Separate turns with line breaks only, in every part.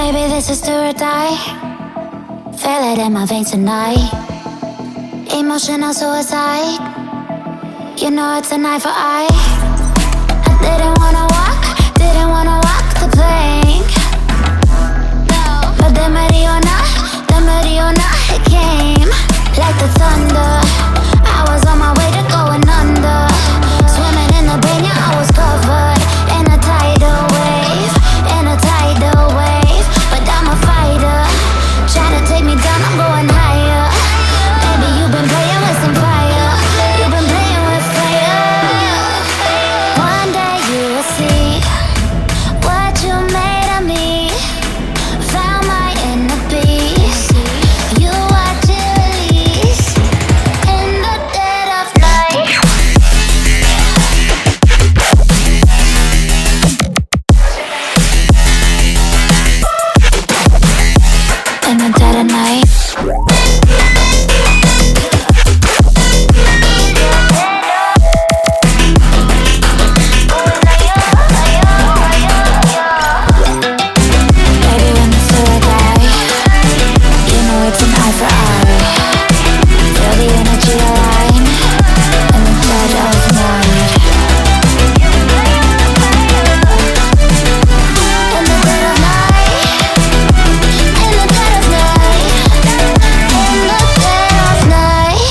Baby, this is do or die. Feel it in my veins tonight. Emotional suicide. You know it's an eye for eye. I didn't wanna walk the plank. But the Mariona, it came like the thunder. I was on my way to going under. Swimming in the banya, I was covered in a tidal wave, But I'm a fighter, trying to take me down, I'm going higher. Baby, you've been playing with some fire. You've been playing with fire. One day you will see what you made of me. Found my inner beast. You watch it release in the dead of night. In the dead of night. Baby, when it's do or die, you know it's an eye for eye. Feel the energy align in the dead of night. In the dead of night. In the dead of night. In the dead of night.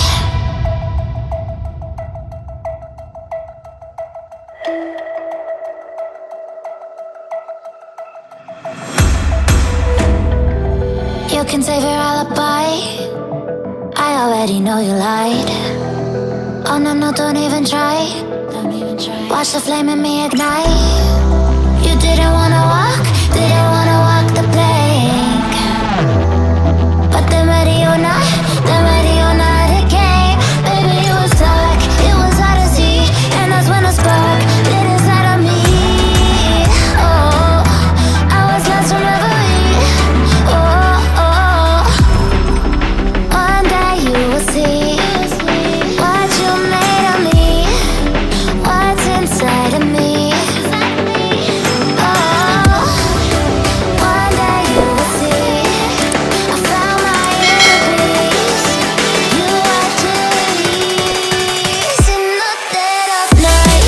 You can save your alibi. I already know you lied. Oh no, no, don't even try. Watch the flame in me ignite. You didn't wanna walk the plank. But the Mariona, it came. Baby, it was dark, it was hard to see. And that's when the spark lit inside of me. Oh, I was lost from reverie. Oh, one day you will see what you made of me, what's inside of me. Oh, one day you will see I found my inner peace. You watch it release in the dead of night.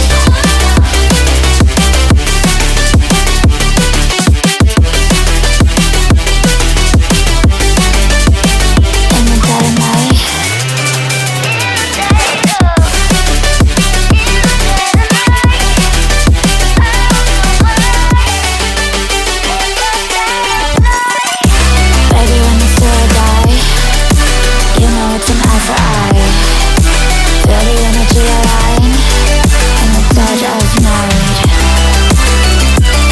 In the dead of night. Baby, when it's do or die, you know it's an eye for eye. Feel the energy align in the dead of night.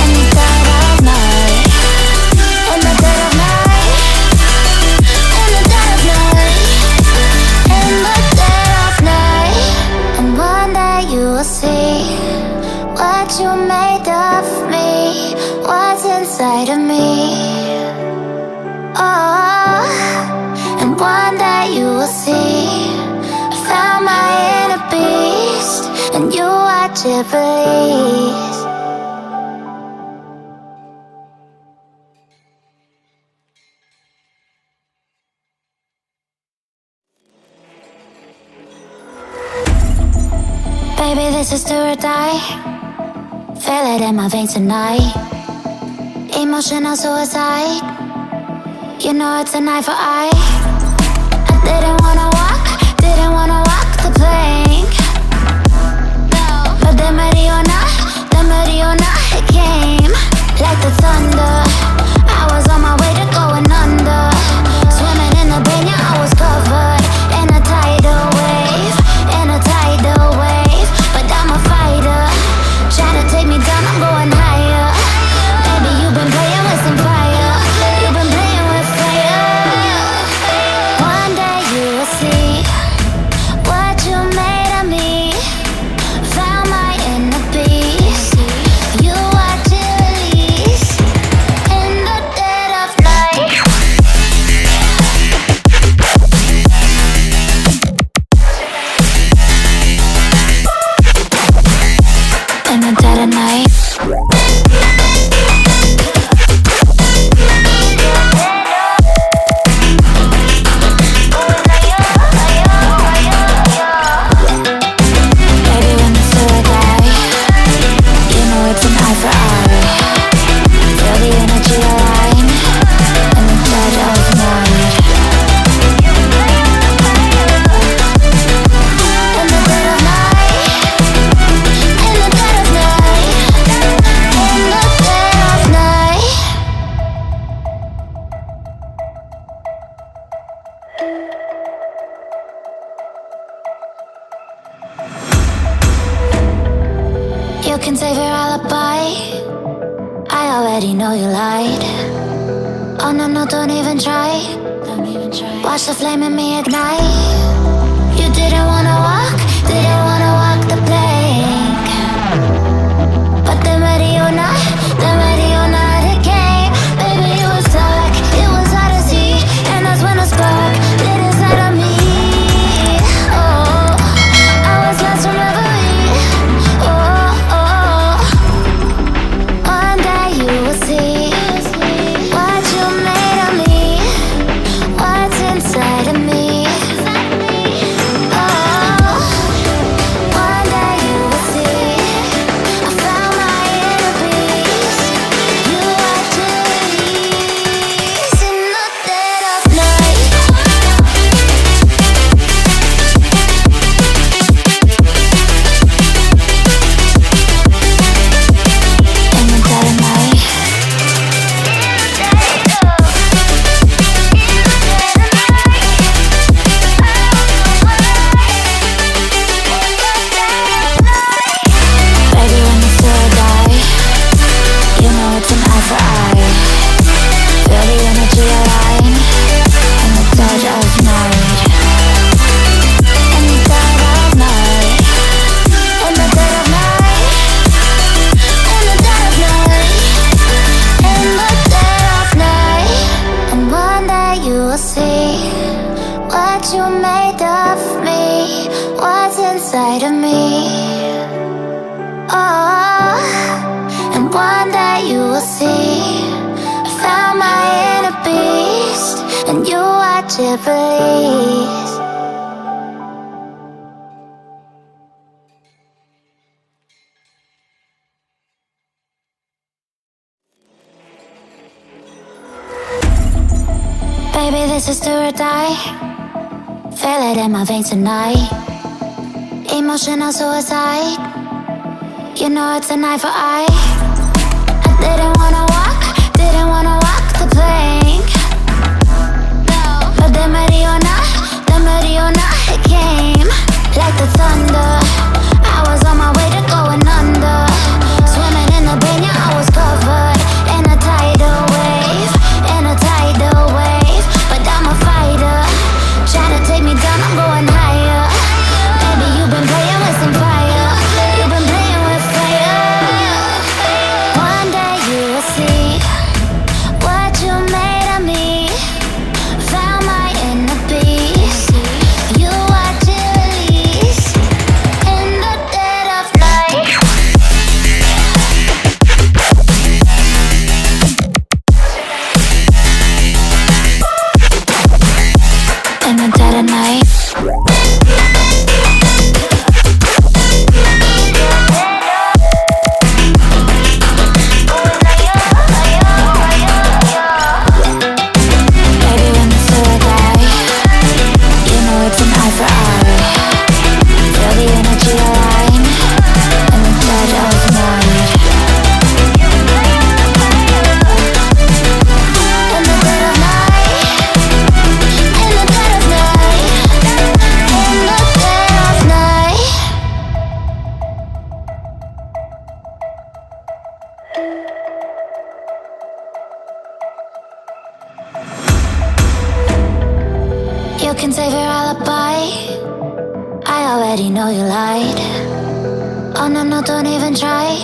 In the dead of night. In the dead of night. In the dead of night. In the dead of night. And one day you will see what you made of me, what's inside of me. Oh, and one day you will see I found my inner beast, and you watch it release. Baby, this is do or die. Feel it in my veins tonight. Emotional suicide. You know it's an eye for eye. I didn't wanna walk the plank. But the Mariona, it came like the thunder. I was on my way to going under. Swimming in the banya, I was covered in a tidal wave, But I'm a fighter, trying to take me down, I'm going higher. Baby, you've been playing with some fire. You've been playing with fire. One day you will see what you made of me. Found my inner beast. You watch it already know you lied. Oh no, no, don't even try. Watch the flame in me ignite. You didn't wanna walk the plank. But then ready or not, it came. Baby, it was dark, it was hard to see. And that's when a spark lit inside of me. Oh, I was lost from reverie. Oh, oh, one day you will see what you made of me, what's inside of me. Oh, one day you will see I found my inner peace. You are trees in the dead of night. In the dead of night. Baby, when you still die, you know it's an eye for eye. Feel the energy align in the dead of night. In the dead of night. In the dead of night. In the dead of night. In the dead of night. And one day you will see what you made of me, what's inside of me. Oh, and one day you will see I found my inner beast, and you watch it release. Baby, this is do or die. Feel it in my veins tonight. Emotional suicide. You know it's an eye for eye. I didn't wanna walk the plank. But then ready or not, it came. Like the thunder, I was on my way to going under. Swimming in the pain, yeah, I was covered in a tidal wave, But I'm a fighter, trying to take me down, I'm going higher. Baby, you've been playing with some fire. You've been playing with fire. One day you will see what you made of me. Found my inner peace. You watch it release in the dead of night. In the dead of night. Baby, when you still die, you know it's an eye for eye. Feel the energy align in the dead of night. In the dead of night. In the dead of night. In the dead of night. You can save your alibi. I already know you lied. Oh no, no, don't even try.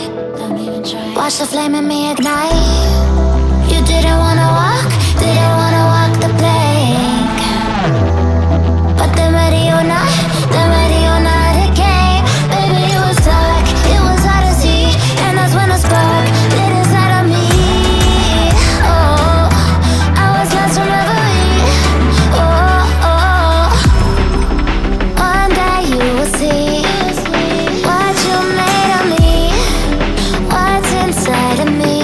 Watch the flame in me ignite. You didn't wanna walk the plank. But then ready or not, it came. Baby, it was dark, it was hard to see. And that's when a spark lit inside of me. Oh, I was lost from reverie. Oh, oh, one day you will see what you made of me, what's inside of me.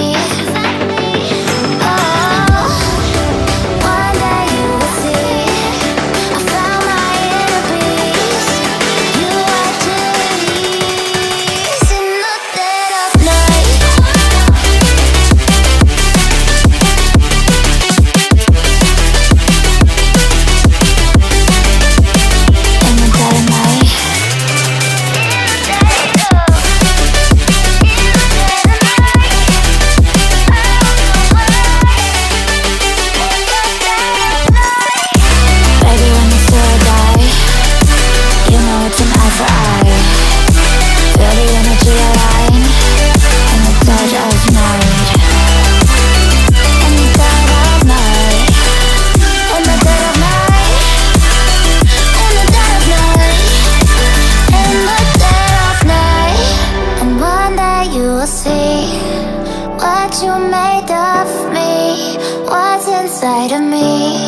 inside of me.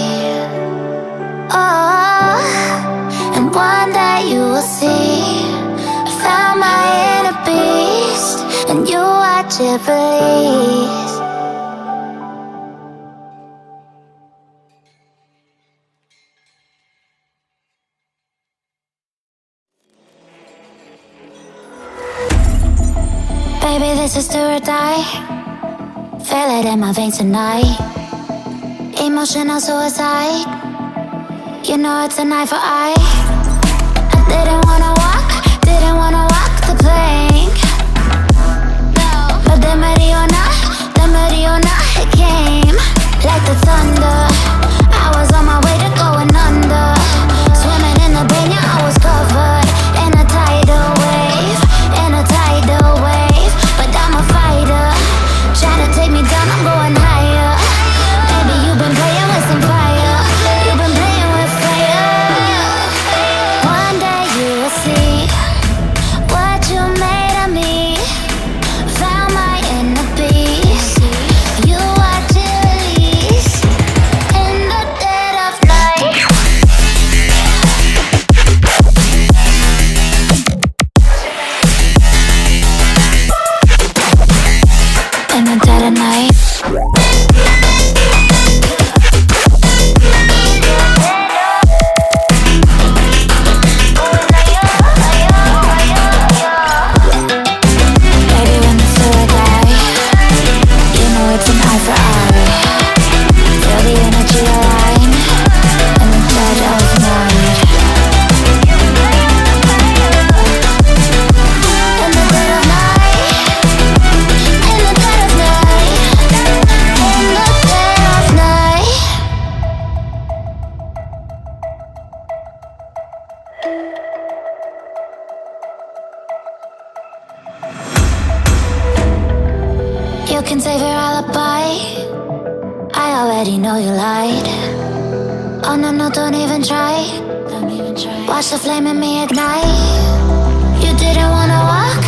Oh, and one day you will see I found my inner beast, and you watch it release. Baby, this is do or die. Feel it in my veins tonight. Emotional suicide. You know it's an eye for eye. I didn't wanna walk the plank. But the Mariona, it came like the thunder. I was on my way to going under. Swimming in the banya, I was covered in a tidal wave, But I'm a fighter, trying to take me down, I'm going higher. Baby, you've been playing with some fire. You've been playing with fire. One day you will see what you made of me. Found my inner beast. You watch it release in the dead of night. In the dead of night. Baby, when it's do or die, you know it's an eye for eye. Feel the energy align in the dead of night. In the dead of night. In the dead of night. In the dead of night. You can save your alibi. I already know you lied. Oh no, don't even try. Watch the flame in me ignite. You didn't wanna walk